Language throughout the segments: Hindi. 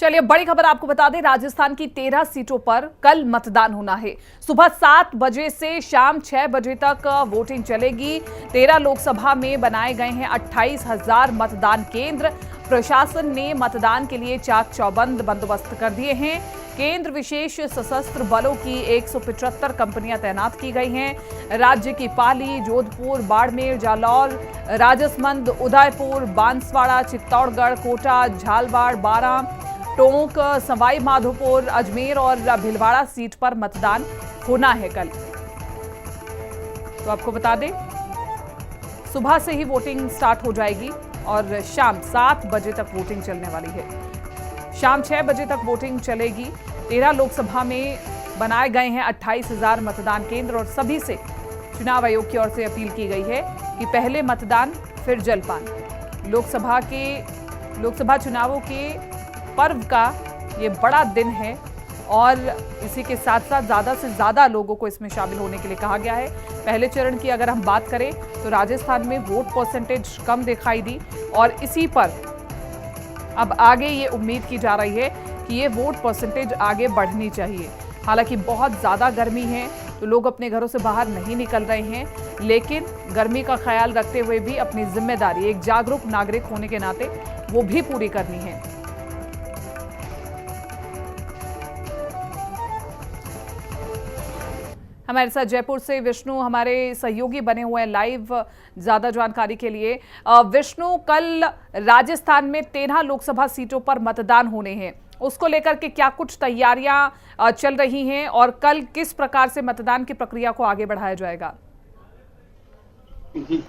चलिए बड़ी खबर आपको बता दें, राजस्थान की 13 सीटों पर कल मतदान होना है। सुबह 7 बजे से शाम 6 बजे तक वोटिंग चलेगी। 13 लोकसभा में बनाए गए हैं 28,000 मतदान केंद्र। प्रशासन ने मतदान के लिए चाक चौबंद बंदोबस्त कर दिए हैं। केंद्र विशेष सशस्त्र बलों की 175 कंपनियां तैनात की गई हैं। राज्य की पाली, जोधपुर, बाड़मेर, जालौर, राजसमंद, उदयपुर, बांसवाड़ा, चित्तौड़गढ़, कोटा, झालवाड़, बारां, टोंक, सवाई माधोपुर, अजमेर और भीलवाड़ा सीट पर मतदान होना है कल। तो आपको बता दें, सुबह से ही वोटिंग स्टार्ट हो जाएगी और शाम 7 बजे तक वोटिंग चलने वाली है। शाम 6 बजे तक वोटिंग चलेगी। 13 लोकसभा में बनाए गए हैं 28,000 मतदान केंद्र और सभी से चुनाव आयोग की ओर से अपील की गई है कि पहले मतदान फिर जलपान। लोकसभा चुनावों के पर्व का ये बड़ा दिन है और इसी के साथ साथ ज़्यादा से ज़्यादा लोगों को इसमें शामिल होने के लिए कहा गया है। पहले चरण की अगर हम बात करें तो राजस्थान में वोट परसेंटेज कम दिखाई दी और इसी पर अब आगे ये उम्मीद की जा रही है कि ये वोट परसेंटेज आगे बढ़नी चाहिए। हालांकि बहुत ज़्यादा गर्मी है तो लोग अपने घरों से बाहर नहीं निकल रहे हैं, लेकिन गर्मी का ख्याल रखते हुए भी अपनी जिम्मेदारी एक जागरूक नागरिक होने के नाते वो भी पूरी करनी है। हमारे साथ जयपुर से विष्णु हमारे सहयोगी बने हुए हैं लाइव ज्यादा जानकारी के लिए। विष्णु, कल राजस्थान में 13 लोकसभा सीटों पर मतदान होने हैं, उसको लेकर के क्या कुछ तैयारियां चल रही हैं और कल किस प्रकार से मतदान की प्रक्रिया को आगे बढ़ाया जाएगा? जी,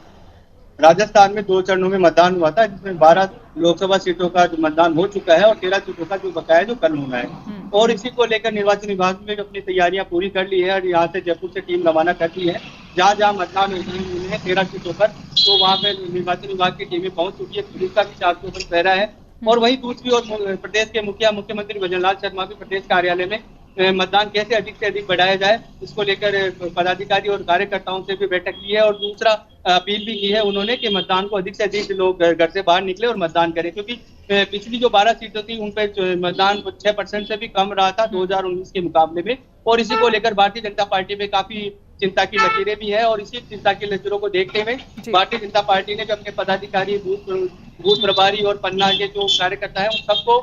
राजस्थान में 2 चरणों में मतदान हुआ था, जिसमें 12 लोकसभा सीटों का जो मतदान हो चुका है और 13 सीटों का जो बकाया जो कल होना है। और इसी को लेकर निर्वाचन विभाग ने अपनी तैयारियां पूरी कर ली है और यहाँ से जयपुर से टीम रवाना कर दी है। जहाँ जहाँ मतदान हुए हैं 13 सीटों पर, तो वहाँ पे निर्वाचन विभाग की टीमें पहुंच चुकी है। पुलिस का भी चाक चौबंद पहरा है। और वहीं दूसरी ओर प्रदेश के मुख्यमंत्री भजनलाल शर्मा भी प्रदेश कार्यालय में मतदान कैसे अधिक से अधिक बढ़ाया जाए, इसको लेकर पदाधिकारी और कार्यकर्ताओं से भी बैठक की है। और दूसरा अपील भी की है उन्होंने कि मतदान को अधिक से अधिक लोग घर से बाहर निकले और मतदान करें, क्योंकि पिछली जो 12 सीटें थी उन पर मतदान 6% से भी कम रहा था 2019 के मुकाबले में। और इसी को लेकर भारतीय जनता पार्टी में काफी चिंता की लकीरें भी है। और इसी चिंता की लकीरों को देखते हुए भारतीय जनता पार्टी ने भी अपने पदाधिकारी, बूथ प्रभारी और पन्ना के जो कार्यकर्ता है उन सबको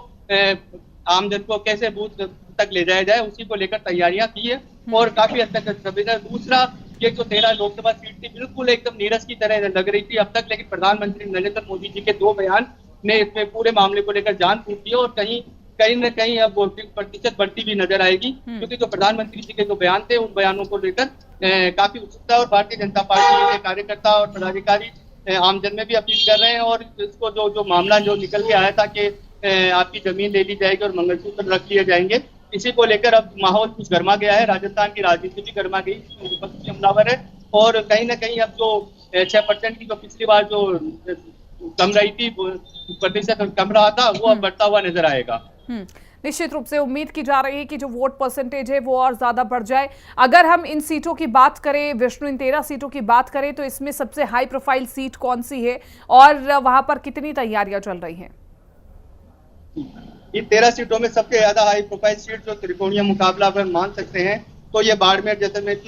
आमजन को कैसे बूथ तक ले जाया जाए, उसी को लेकर तैयारियां की है और काफी हद तक। दूसरा, ये जो 13 लोकसभा सीट थी बिल्कुल एकदम नीरस की तरह लग रही थी अब तक, लेकिन प्रधानमंत्री नरेंद्र मोदी जी के 2 बयान ने इसमें पूरे मामले को लेकर जान फूंक दी और कहीं न कहीं अब वोटिंग प्रतिशत बढ़ती भी नजर आएगी, क्योंकि जो प्रधानमंत्री जी के जो बयान थे उन बयानों को लेकर काफी उत्सुकता और भारतीय जनता पार्टी के कार्यकर्ता और पदाधिकारी आमजन में भी अपील कर रहे हैं। और इसको जो मामला जो निकल के आया था कि आपकी जमीन ले ली जाएगी और मंगलसूत्र रख लिए जाएंगे, इसी को लेकर अब माहौल कुछ गर्मा गया है। राजस्थान की राजनीति भी गर्मा गई, विपक्ष भी हमलावर है और कहीं ना कहीं अब जो 6% की जो पिछली बार जो कम रही थी, प्रतिशत कम रहा था, वो अब बढ़ता हुआ नजर आएगा। निश्चित रूप से उम्मीद की जा रही है कि जो वोट परसेंटेज है वो और ज्यादा बढ़ जाए। अगर हम इन सीटों की बात करें विष्णु, इन 13 सीटों की बात करें तो इसमें सबसे हाई प्रोफाइल सीट कौन सी है और वहां पर कितनी तैयारियां चल रही हैं? इन 13 सीटों में सबसे ज्यादा हाई प्रोफाइल सीट जो त्रिकोणीय मुकाबला अगर मान सकते हैं तो ये बाड़मेर जैसलमेर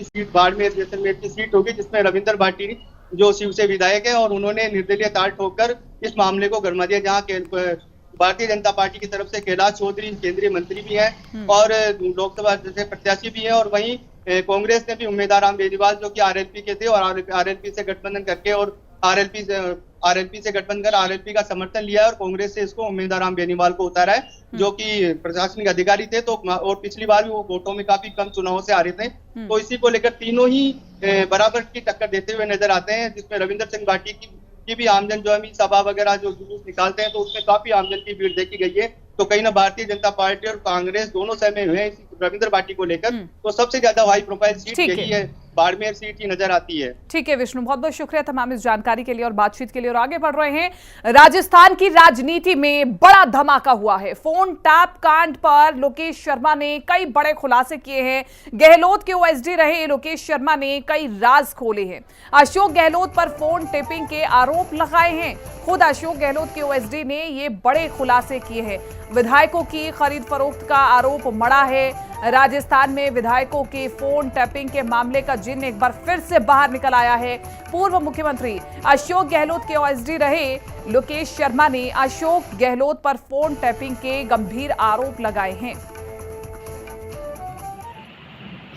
की सीट होगी, जिसमें रविंद्र भाटी जो शिव से विधायक है और उन्होंने निर्दलीय ताल ठोककर इस मामले को गरमा दिया, जहाँ भारतीय जनता पार्टी की तरफ से कैलाश चौधरी केंद्रीय मंत्री भी हैं और लोकसभा से प्रत्याशी भी है। और वहीं कांग्रेस ने भी उम्मीदवार राम बेनीवाल जो कि आरएलपी के थे और आरएलपी से गठबंधन करके और आरएलपी से गठबंधन कर आरएलपी का समर्थन लिया है और कांग्रेस से इसको उम्मीदवार राम बेनीवाल को उतारा है, जो कि प्रशासनिक अधिकारी थे। तो और पिछली बार भी वो वोटों में काफी कम चुनाव से आ रहे थे, तो इसी को लेकर तीनों ही बराबर की टक्कर देते हुए नजर आते हैं, जिसमें रविंद्र सिंह भाटी की भी आमजन जो है सभा वगैरह जो जुलूस निकालते हैं तो उसमें काफी आमजन की भीड़ देखी गई है। तो कहीं ना भारतीय जनता पार्टी और कांग्रेस दोनों सहमे हुए हैं रविंद्र भाटी को लेकर, तो सबसे ज्यादा हाई प्रोफाइल सीट यही है, बाड़मेर सीट ही नजर आती है। ठीक है विष्णु, बहुत बहुत शुक्रिया तमाम इस जानकारी के लिए और बातचीत के लिए। और आगे बढ़ रहे हैं, राजस्थान की राजनीति में बड़ा धमाका हुआ है। फोन टैप कांड पर लोकेश शर्मा ने कई बड़े खुलासे किए हैं। गहलोत के ओएसडी रहे लोकेश शर्मा ने कई राज खोले हैं। अशोक गहलोत पर फोन टेपिंग के आरोप लगाए हैं। खुद अशोक गहलोत के ओएसडी ने ये बड़े खुलासे किए हैं। विधायकों की खरीद फरोख्त का आरोप मड़ा है। राजस्थान में विधायकों के फोन टैपिंग के मामले का जिन एक बार फिर से बाहर निकल आया है। पूर्व मुख्यमंत्री अशोक गहलोत के ओएसडी रहे लोकेश शर्मा ने अशोक गहलोत पर फोन टैपिंग के गंभीर आरोप लगाए हैं।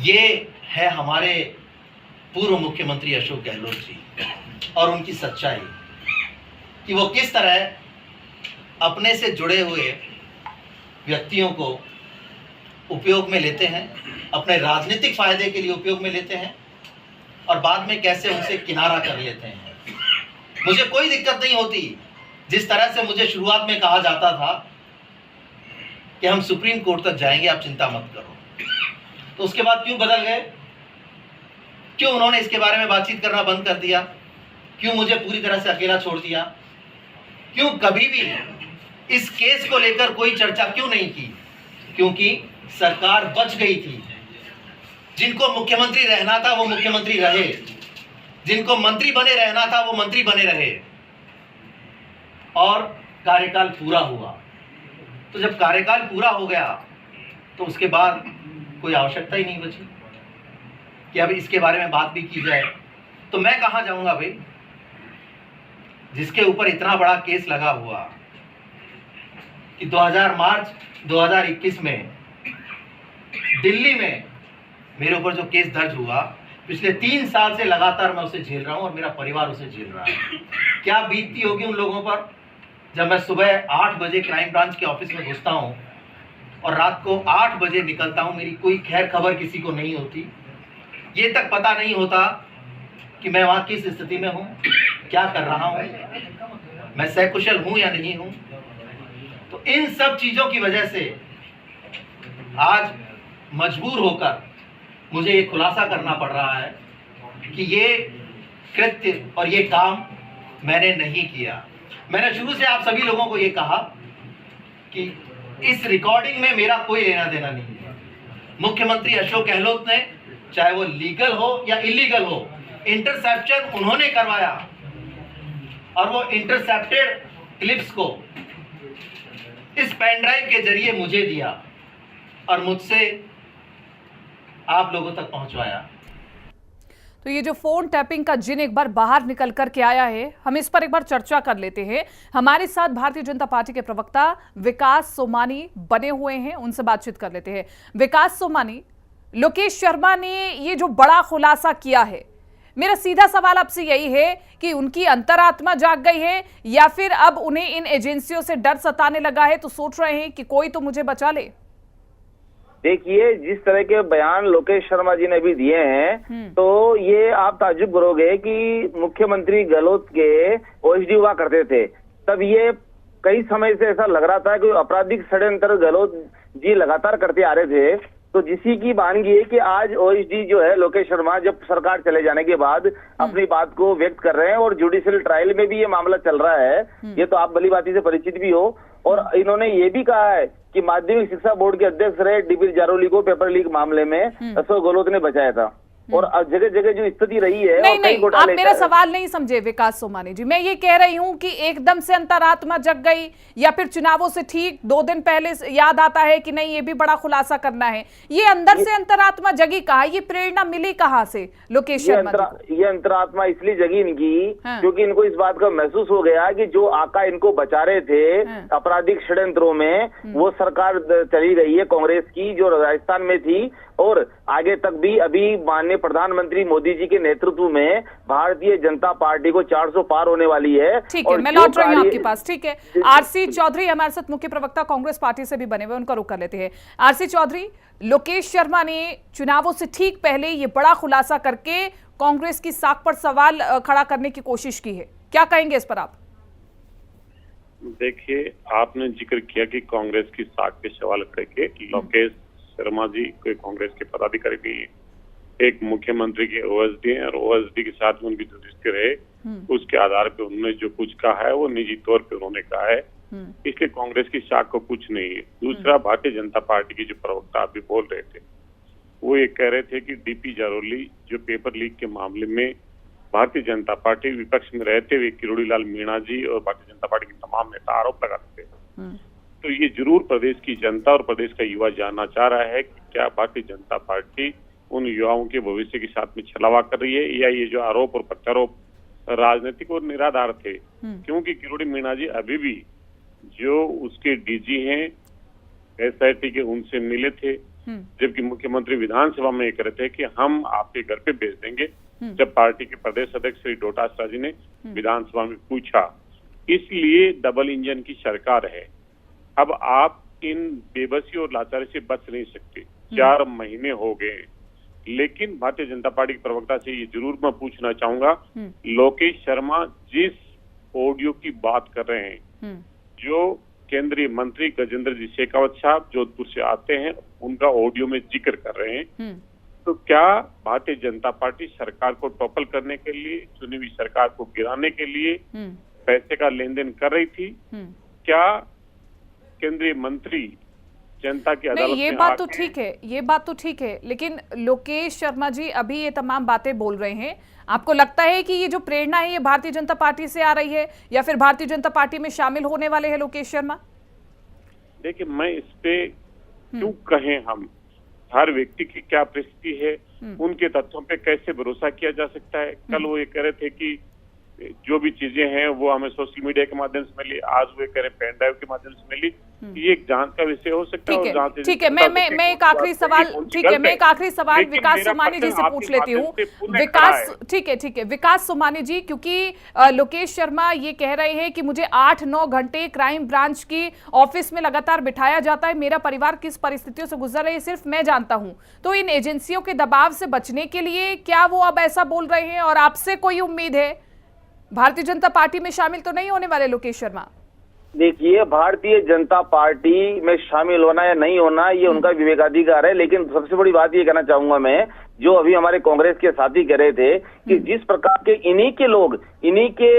ये है हमारे पूर्व मुख्यमंत्री अशोक गहलोत जी और उनकी सच्चाई कि वो किस तरह अपने से जुड़े हुए व्यक्तियों को उपयोग में लेते हैं, अपने राजनीतिक फायदे के लिए उपयोग में लेते हैं और बाद में कैसे उनसे किनारा कर लेते हैं। मुझे कोई दिक्कत नहीं होती, जिस तरह से मुझे शुरुआत में कहा जाता था कि हम सुप्रीम कोर्ट तक जाएंगे, आप चिंता मत करो, तो उसके बाद क्यों बदल गए? क्यों उन्होंने इसके बारे में बातचीत करना बंद कर दिया? क्यों मुझे पूरी तरह से अकेला छोड़ दिया? क्यों कभी भी इस केस को लेकर कोई चर्चा क्यों नहीं की? क्योंकि सरकार बच गई थी। जिनको मुख्यमंत्री रहना था वो मुख्यमंत्री रहे, जिनको मंत्री बने रहना था वो मंत्री बने रहे और कार्यकाल पूरा हुआ। तो जब कार्यकाल पूरा हो गया तो उसके बाद कोई आवश्यकता ही नहीं बची कि अब इसके बारे में बात भी की जाए। तो मैं कहां जाऊंगा भाई, जिसके ऊपर इतना बड़ा केस लगा हुआ कि 2000 मार्च 2021 में दिल्ली में मेरे ऊपर जो केस दर्ज हुआ, पिछले 3 साल से लगातार मैं उसे झेल रहा हूं और मेरा परिवार उसे झेल रहा है। क्या बीतती होगी उन लोगों पर जब मैं सुबह 8 बजे क्राइम ब्रांच के ऑफिस में घुसता हूं और रात को 8 बजे निकलता हूं, मेरी कोई खैर खबर किसी को नहीं होती, ये तक पता नहीं होता कि मैं वहां किस स्थिति में हूं, क्या कर रहा हूं, मैं सकुशल हूं या नहीं हूं। तो इन सब चीजों की वजह से आज मजबूर होकर मुझे ये खुलासा करना पड़ रहा है कि ये कृत्य और ये काम मैंने नहीं किया। मैंने शुरू से आप सभी लोगों को ये कहा कि इस रिकॉर्डिंग में मेरा कोई लेना देना नहीं है। मुख्यमंत्री अशोक गहलोत ने, चाहे वो लीगल हो या इलीगल हो, इंटरसेप्शन उन्होंने करवाया और वो इंटरसेप्टेड क्लिप्स को इस पेन ड्राइव के जरिए मुझे दिया और मुझसे आप लोगों तक पहुंचवाया। तो ये जो फोन टैपिंग का जिन एक बार बाहर निकल कर के आया है, हम इस पर एक बार चर्चा कर लेते हैं। हमारे साथ भारतीय जनता पार्टी के प्रवक्ता विकास सोमानी बने हुए हैं, उनसे बातचीत कर लेते हैं। विकास सोमानी, लोकेश शर्मा ने ये जो बड़ा खुलासा किया है, मेरा सीधा सवाल आपसे यही है कि उनकी अंतरात्मा जाग गई है या फिर अब उन्हें इन एजेंसियों से डर सताने लगा है, तो सोच रहे हैं कि कोई तो मुझे बचा ले? देखिए, जिस तरह के बयान लोकेश शर्मा जी ने भी दिए हैं, तो ये आप ताज्जुब करोगे कि मुख्यमंत्री गहलोत के ओएसडी हुआ करते थे, तब ये कई समय से ऐसा लग रहा था कि आपराधिक षड्यंत्र गहलोत जी लगातार करते आ रहे थे। तो जिसी की बानगी है कि आज ओएसडी जो है लोकेश शर्मा, जब सरकार चले जाने के बाद अपनी बात को व्यक्त कर रहे हैं और जुडिशियल ट्रायल में भी ये मामला चल रहा है, ये तो आप भली बात से परिचित भी हो। और इन्होंने ये भी कहा है कि माध्यमिक शिक्षा बोर्ड के अध्यक्ष रहे डीबी जारोली को पेपर लीक मामले में अशोक गहलोत ने बचाया था। और जगह जगह जो स्थिति रही है, नहीं, आप मेरा सवाल नहीं समझे विकास सोमानी जी। मैं ये कह रही हूं कि एकदम से अंतरात्मा जग गई या फिर चुनावों से ठीक 2 दिन पहले याद आता है कि नहीं ये भी बड़ा खुलासा करना है। ये अंदर से अंतरात्मा जगी कहाँ? ये प्रेरणा मिली कहाँ से लोकेश शर्मा जी? ये अंतरात्मा इसलिए जगी इनकी क्योंकि इनको इस बात का महसूस हो गया कि जो आका इनको बचा रहे थे आपराधिक षड्यंत्रों में, वो सरकार चली गई है कांग्रेस की, जो राजस्थान में थी और आगे तक भी। अभी माननीय प्रधानमंत्री मोदी जी के नेतृत्व में भारतीय जनता पार्टी को 400 पार होने वाली है। ठीक है, मैं लौट रही हूँ आपके पास। ठीक है, आरसी चौधरी हमारे साथ मुख्य प्रवक्ता कांग्रेस पार्टी से भी बने हुए, उनका रुख कर लेते हैं। आरसी चौधरी, लोकेश शर्मा ने चुनावों से ठीक पहले ये बड़ा खुलासा करके कांग्रेस की साख पर सवाल खड़ा करने की कोशिश की है, क्या कहेंगे इस पर आप? देखिए, आपने जिक्र किया कि कांग्रेस की साख पे सवाल खड़े के लोकेश शर्मा जी कोई कांग्रेस के पदाधिकारी नहीं है, एक मुख्यमंत्री के ओएसडी हैं और ओएसडी के साथ में उनकी जो रिश्ते रहे उसके आधार पे उन्होंने जो कुछ कहा है वो निजी तौर पे उन्होंने कहा है, इसलिए कांग्रेस की शाख को कुछ नहीं है। दूसरा, भारतीय जनता पार्टी की जो प्रवक्ता अभी बोल रहे थे वो ये कह रहे थे कि डीपी जारोली जो पेपर लीक के मामले में भारतीय जनता पार्टी विपक्ष में रहते हुए किरोड़ी लाल मीणा जी और भारतीय जनता पार्टी के तमाम नेता आरोप लगाते थे। तो ये जरूर प्रदेश की जनता और प्रदेश का युवा जानना चाह रहा है कि क्या भारतीय जनता पार्टी उन युवाओं के भविष्य के साथ में छलावा कर रही है या ये जो आरोप और प्रत्यारोप राजनीतिक और निराधार थे। क्योंकि किरोड़ी मीणा जी अभी भी जो उसके डीजी हैं एसआईटी के उनसे मिले थे, जबकि मुख्यमंत्री विधानसभा में ये कह रहे थे कि हम आपके घर पे भेज देंगे। जब पार्टी के प्रदेश अध्यक्ष श्री डोटासरा जी ने विधानसभा में पूछा, इसलिए डबल इंजन की सरकार है। अब आप इन बेबसी और लाचारी से बच नहीं सकते। 4 महीने हो गए, लेकिन भारतीय जनता पार्टी के प्रवक्ता से ये जरूर मैं पूछना चाहूंगा, लोकेश शर्मा जिस ऑडियो की बात कर रहे हैं, जो केंद्रीय मंत्री गजेंद्र जी शेखावत साहब जोधपुर से आते हैं, उनका ऑडियो में जिक्र कर रहे हैं, तो क्या भारतीय जनता पार्टी सरकार को टॉपल करने के लिए, चुनी हुई सरकार को गिराने के लिए पैसे का लेन देन कर रही थी? क्या केंद्रीय मंत्री जनता की अदालत नहीं, ये बात तो ठीक है, ये बात तो ठीक है, लेकिन लोकेश शर्मा जी अभी ये तमाम बातें बोल रहे हैं, आपको लगता है कि ये जो प्रेरणा है ये भारतीय जनता पार्टी से आ रही है या फिर भारतीय जनता पार्टी में शामिल होने वाले हैं लोकेश शर्मा? देखिए, मैं इस पे क्यों कहें, हम हर व्यक्ति की क्या परिस्थिति है, उनके तथ्यों पे कैसे भरोसा किया जा सकता है। कल वो ये कह रहे थे कि जो भी चीजें हैं वो हमें सोशल मीडिया के माध्यम से मिली, आज वो कह रहे पेन ड्राइव के माध्यम से मिली। ये एक जांच का विषय हो सकता है। ठीक है, मैं एक आखिरी सवाल, ठीक है, मैं एक आखिरी सवाल विकास सोमानी जी से पूछ लेती हूँ। विकास, ठीक है, विकास सोमानी जी, क्योंकि लोकेश शर्मा ये कह रहे हैं कि मुझे 8-9 घंटे क्राइम ब्रांच की ऑफिस में लगातार बिठाया जाता है, मेरा परिवार किस परिस्थितियों से गुजर रही है सिर्फ मैं जानता हूँ। तो इन एजेंसियों के दबाव से बचने के लिए क्या वो अब ऐसा बोल रहे हैं और आपसे कोई उम्मीद है? भारतीय जनता पार्टी में शामिल तो नहीं होने वाले लोकेश शर्मा? देखिए, भारतीय जनता पार्टी में शामिल होना या नहीं होना ये उनका विवेकाधिकार है, लेकिन सबसे बड़ी बात ये कहना चाहूंगा मैं, जो अभी हमारे कांग्रेस के साथी कह रहे थे कि जिस प्रकार के इन्हीं के लोग, इन्हीं के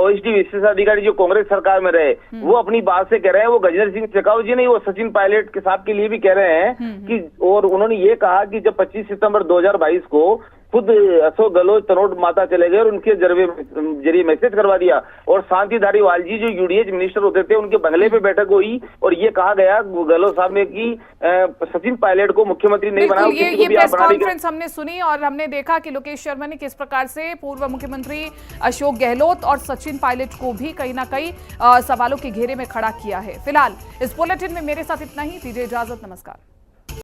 ओएसडी विशेषाधिकारी जो कांग्रेस सरकार में रहे, वो अपनी बात से कह रहे हैं, वो गजेंद्र सिंह शेखावत जी नहीं, वो सचिन पायलट के साहब के लिए भी कह रहे हैं कि, और उन्होंने ये कहा कि जब 25 सितंबर 2022 को खुद अशोक गहलोत तनोट माता चले गए और उनके जरिए मैसेज करवा दिया, और शांति धारीवाल जी जो यूडीएच मिनिस्टर होते थे उनके बंगले पे बैठक हुई और ये कहा गया गहलोत साहब ने कि सचिन पायलट को मुख्यमंत्री नहीं बनाया। ये प्रेस कॉन्फ्रेंस हमने सुनी और हमने देखा कि लोकेश शर्मा ने किस प्रकार से पूर्व मुख्यमंत्री अशोक गहलोत और सचिन पायलट को भी कहीं ना कहीं सवालों के घेरे में खड़ा किया है। फिलहाल इस बुलेटिन में मेरे साथ इतना ही, दीजिए इजाजत, नमस्कार।